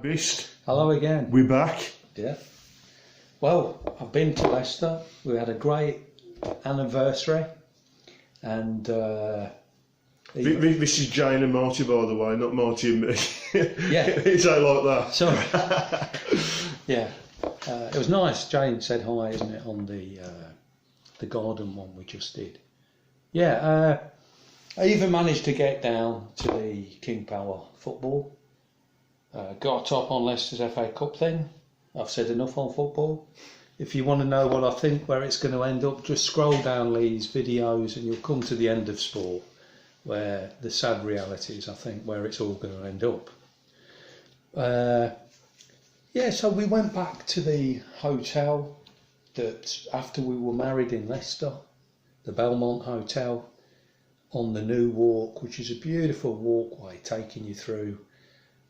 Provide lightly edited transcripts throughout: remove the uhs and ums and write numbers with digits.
Beast. Hello again. We're back. Yeah. Well, I've been to Leicester. We had a great anniversary, and This is Jane and Marty, by the way, not Marty and me. Yeah. It's like that. sorry. Yeah, it was nice. Jane said hi, isn't it, on the garden one we just did. Yeah. I even managed to get down to the King Power football. Got a top on Leicester's FA Cup thing. I've said enough on football. If you want to know what I think where it's going to end up, just scroll down Lee's videos and you'll come to the end of sport, where the sad reality is, I think, where it's all going to end up. Yeah, so we went back to the hotel that after we were married in Leicester, the Belmont Hotel, on the New Walk, which is a beautiful walkway taking you through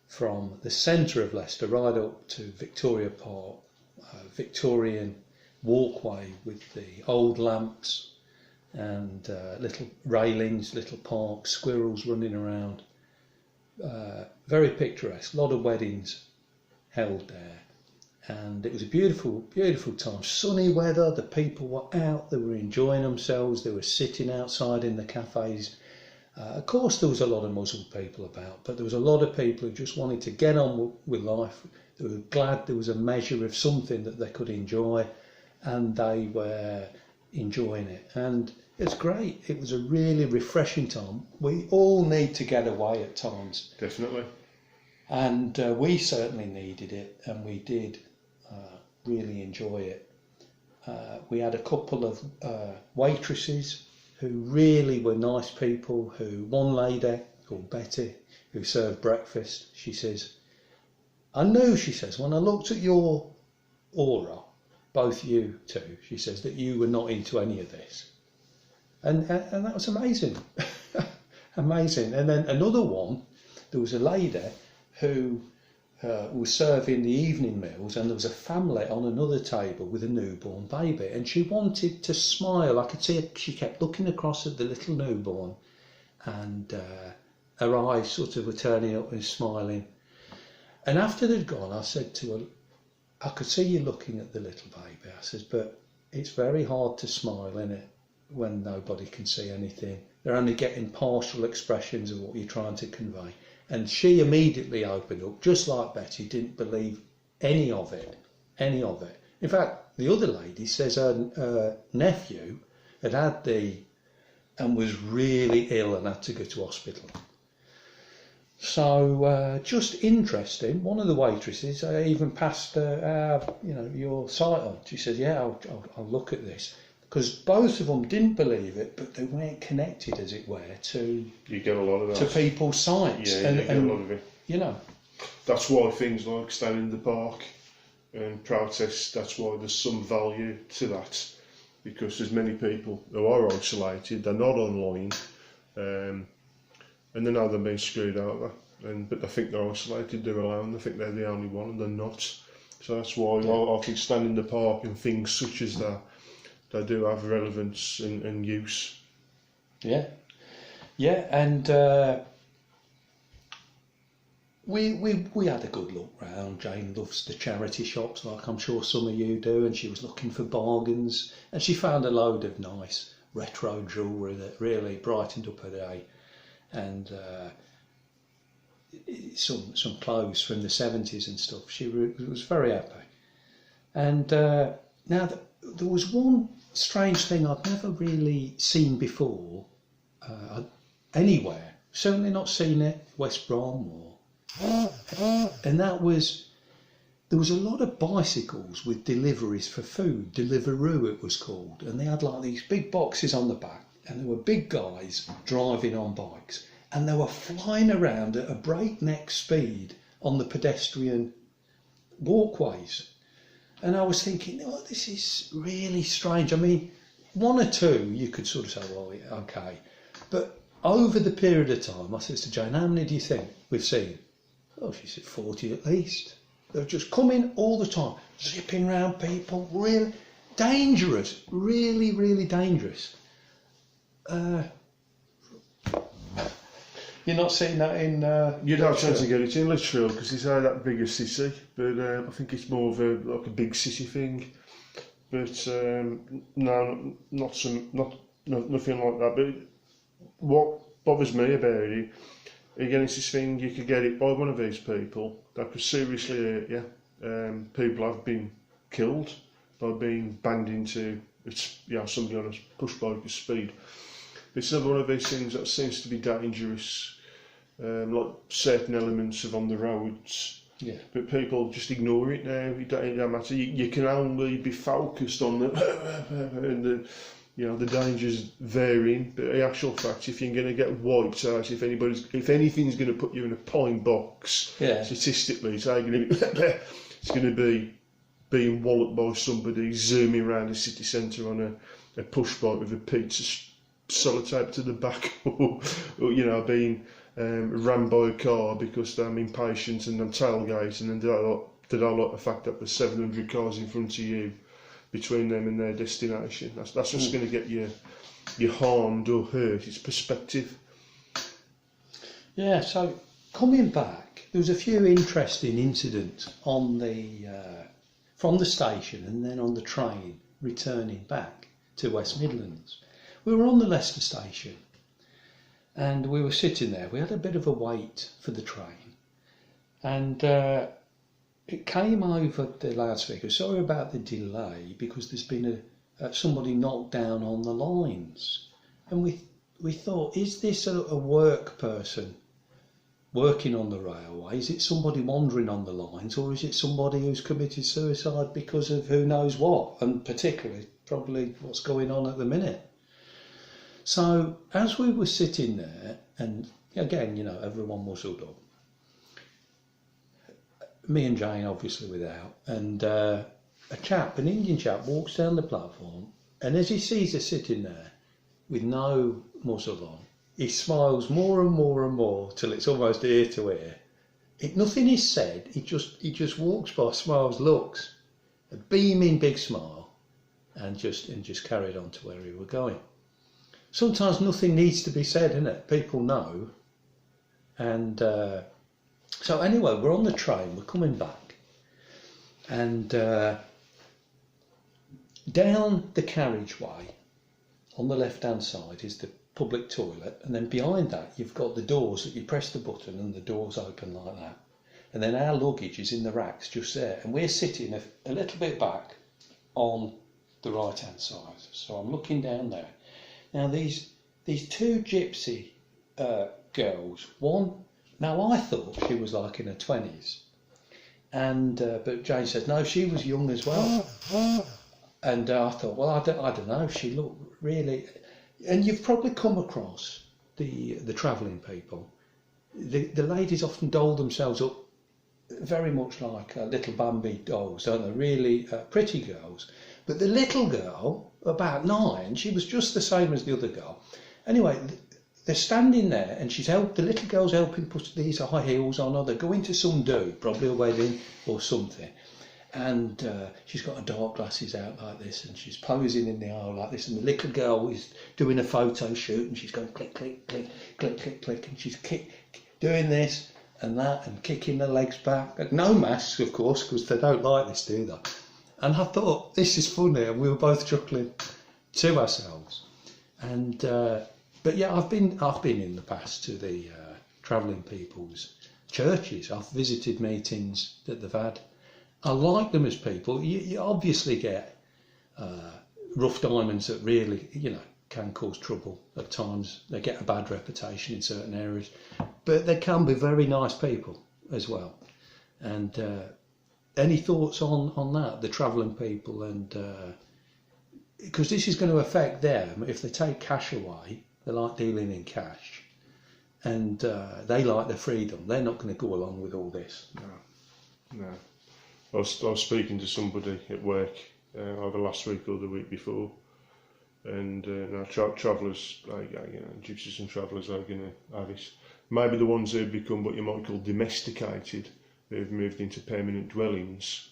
from the centre of Leicester right up to Victoria Park, Victorian walkway with the old lamps and little railings, little parks, squirrels running around. Very picturesque, a lot of weddings held there. And it was a beautiful, beautiful time. Sunny weather, the people were out, they were enjoying themselves, they were sitting outside in the cafes. Of course there was a lot of muzzled people about, but there was a lot of people who just wanted to get on with life. They were glad there was a measure of something that they could enjoy, and they were enjoying it. And it's great. It was a really refreshing time. We all need to get away at times. Definitely. And we certainly needed it, and we did really enjoy it. We had a couple of waitresses who really were nice people. One lady called Betty, who served breakfast, she says, I knew, she says, when I looked at your aura, both you two, she says, that you were not into any of this. And that was amazing. Amazing. And then another one, there was a lady who was serving the evening meals, and there was a family on another table with a newborn baby, and she wanted to smile. I could see she kept looking across at the little newborn, and her eyes sort of were turning up and smiling. And after they'd gone, I said to her, I could see you looking at the little baby. I says, but it's very hard to smile, innit, when nobody can see anything. They're only getting partial expressions of what you're trying to convey. And she immediately opened up, just like Betty, didn't believe any of it. In fact, the other lady says her nephew had and was really ill and had to go to hospital. So just interesting. One of the waitresses even passed your site on. She said, yeah, I'll look at this. Because both of them didn't believe it, but they weren't connected, as it were, to you get a lot of that. To people's sites. Yeah, you get a lot of it. You know. That's why things like standing in the park and protest, that's why there's some value to that. Because there's many people who are isolated, they're not online, and they know they're being screwed out there. But they think they're isolated, they're alone, they think they're the only one, and they're not. So that's why I think standing in the park and things such as that, they do have relevance and use. Yeah, and we had a good look round. Jane loves the charity shops, like I'm sure some of you do, and she was looking for bargains, and she found a load of nice retro jewellery that really brightened up her day, and some clothes from the 70s and stuff. She was very happy. And now there was one strange thing I'd never really seen before anywhere. Certainly not seen it West Brom and that was, there was a lot of bicycles with deliveries for food. Deliveroo it was called, and they had like these big boxes on the back, and there were big guys driving on bikes, and they were flying around at a breakneck speed on the pedestrian walkways. And I was thinking, oh, this is really strange. I mean, one or two you could sort of say, well, yeah, okay. But over the period of time, I said to Jane, how many do you think we've seen? Oh, she said 40 at least. They're just coming all the time, zipping around people, really dangerous, really, really dangerous. You're not seeing that in. You'd have a chance to get it in Lichfield because it's not that big a city, but I think it's more of a big city thing. But no, nothing like that. But what bothers me about it, again, it's this thing: you could get it by one of these people that could seriously hurt you. People have been killed by being banged into somebody on a push bike at speed. It's another one of these things that seems to be dangerous, like certain elements of on the roads. Yeah. But people just ignore it now. It don't matter. You can only be focused on the and the dangers varying. But the actual fact, if you're going to get wiped out, if anything's going to put you in a pine box, statistically, it's going to be being walloped by somebody zooming around the city centre on a push bike with a pizza sellotape to the back, or being rammed by a car because I'm impatient and I'm tailgating, and they don't like the fact that there's 700 cars in front of you between them and their destination. That's just going to get you harmed or hurt. It's perspective. Yeah. So coming back, there was a few interesting incidents on the from the station and then on the train returning back to West Midlands. We were on the Leicester station and we were sitting there. We had a bit of a wait for the train, and it came over the loudspeaker. Sorry about the delay, because there's been somebody knocked down on the lines, and we thought, is this a work person working on the railway? Is it somebody wandering on the lines, or is it somebody who's committed suicide because of who knows what, and particularly probably what's going on at the minute? So as we were sitting there, and again, everyone muzzled up, me and Jane obviously without, and an Indian chap walks down the platform, and as he sees us sitting there with no muzzle on, he smiles more and more and more till it's almost ear to ear. Nothing is said, he just walks by, smiles, looks, a beaming big smile, and just carried on to where we were going. Sometimes nothing needs to be said, innit? People know. And so anyway, we're on the train, we're coming back, and down the carriageway on the left hand side is the public toilet, and then behind that you've got the doors that you press the button and the doors open like that, and then our luggage is in the racks just there, and we're sitting a little bit back on the right hand side. So I'm looking down there. Now these two gypsy girls, one, now I thought she was like in her 20s, and but Jane said no, she was young as well, and I thought, well, I don't know, she looked really. And you've probably come across the travelling people. The ladies often doll themselves up very much like little Bambi dolls, don't they? Really pretty girls. But the little girl, about 9, she was just the same as the other girl. Anyway, they're standing there, and the little girl's helping put these high heels on, or they're going to some do, probably a wedding or something. And she's got her dark glasses out like this, and she's posing in the aisle like this, and the little girl is doing a photo shoot, and she's going click, click, click, click, click, click, and she's doing this and that, and kicking her legs back. No masks, of course, because they don't like this, do they? And I thought, this is funny, and we were both chuckling to ourselves. And but yeah, I've been in the past to the travelling people's churches. I've visited meetings that they've had. I like them as people. You obviously get rough diamonds that really, can cause trouble at times. They get a bad reputation in certain areas, but they can be very nice people as well. And any thoughts on that, the travelling people, and because this is going to affect them if they take cash away. They like dealing in cash, and they like their freedom. They're not going to go along with all this. No. I was speaking to somebody at work either last week or the week before, and now travellers, gypsies and travellers are going to have it. Maybe the ones who've become what you might call domesticated, who've moved into permanent dwellings,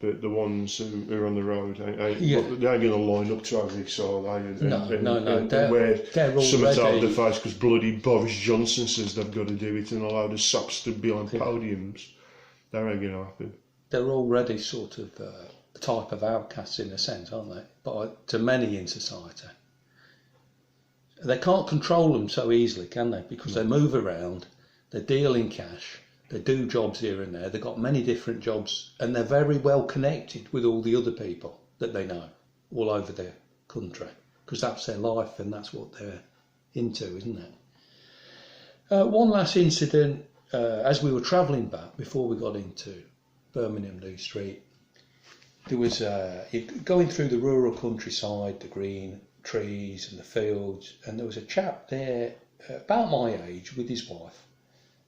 but the ones who are on the road, they Yeah. ain't going to line up to have this, are they? And, No. and They're something out of already. the face because bloody Boris Johnson says they've got to do it, and a load of saps stood behind podiums. That ain't going to happen. They're already sort of a type of outcasts in a sense, aren't they? But to many in society, they can't control them so easily, can they? Because they move around, they deal in cash. They do jobs here and there. They've got many different jobs, and they're very well connected with all the other people that they know all over the country, because that's their life and that's what they're into, isn't it? One last incident, as we were travelling back before we got into Birmingham New Street, there was going through the rural countryside, the green trees and the fields, and there was a chap there about my age with his wife,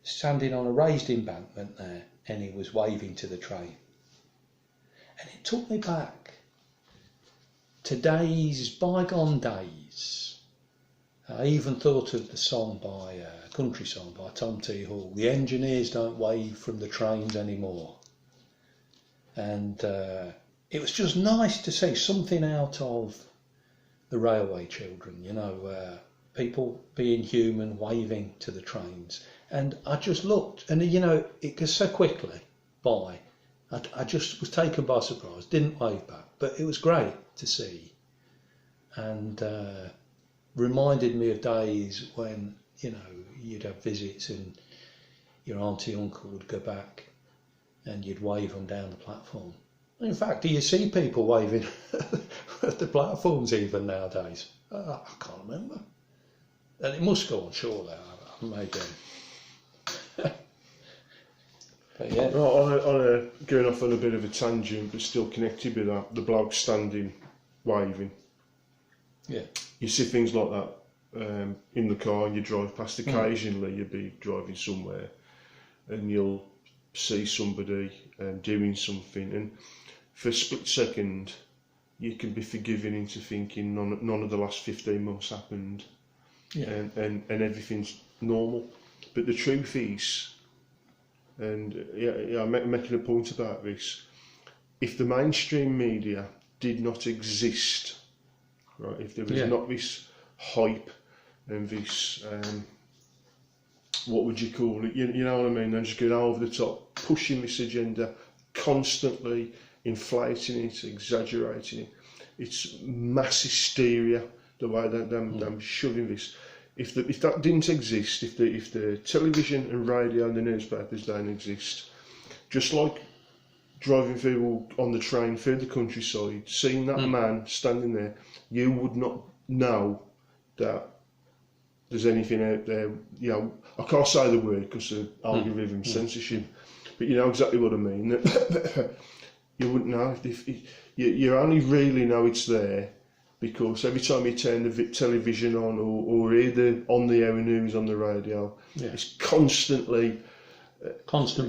standing on a raised embankment there, and he was waving to the train. And it took me back to days, bygone days. I even thought of the song by, country song by Tom T. Hall, "The engineers don't wave from the trains anymore." And it was just nice to see something out of the railway children, people being human, waving to the trains. And I just looked, and it goes so quickly by. I just was taken by surprise, didn't wave back, but it was great to see, and reminded me of days when you'd have visits and your auntie, uncle would go back, and you'd wave them down the platform. In fact, do you see people waving at the platforms even nowadays? I can't remember. And it must go on, surely. Maybe. But yeah. Going off on a bit of a tangent, but still connected with that, the bloke standing, waving. Yeah. You see things like that in the car, and you drive past. Occasionally, you'll be driving somewhere, and you'll see somebody doing something, and for a split second, you can be forgiven into thinking none of the last 15 months happened, and everything's normal. But the truth is, and I'm making a point about this, if the mainstream media did not exist, right, if there was not this hype and this, what would you call it, you know what I mean, and just going over the top, pushing this agenda, constantly inflating it, exaggerating it, it's mass hysteria, the way that they're shoving this. If that didn't exist, if the television and radio and the newspapers don't exist, just like driving through on the train through the countryside, seeing that man standing there, you would not know that there's anything out there. I can't say the word because of algorithm censorship, but you know exactly what I mean. You wouldn't know if you only really know it's there because every time you turn the television on or hear on the air news on the radio, it's constant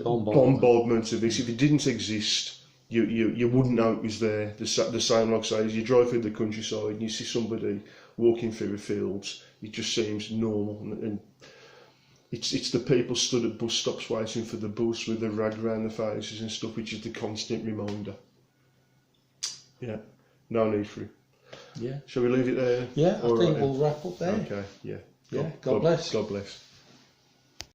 bombardment of this. If it didn't exist, you wouldn't know it was there. The same, like I say, as you drive through the countryside and you see somebody walking through the fields, it just seems normal. And it's the people stood at bus stops waiting for the bus with the rag around their faces and stuff, which is the constant reminder. Yeah, no need for it. Yeah. Shall we leave it there? Yeah, I think we'll wrap up there. Okay, yeah. God bless. God bless.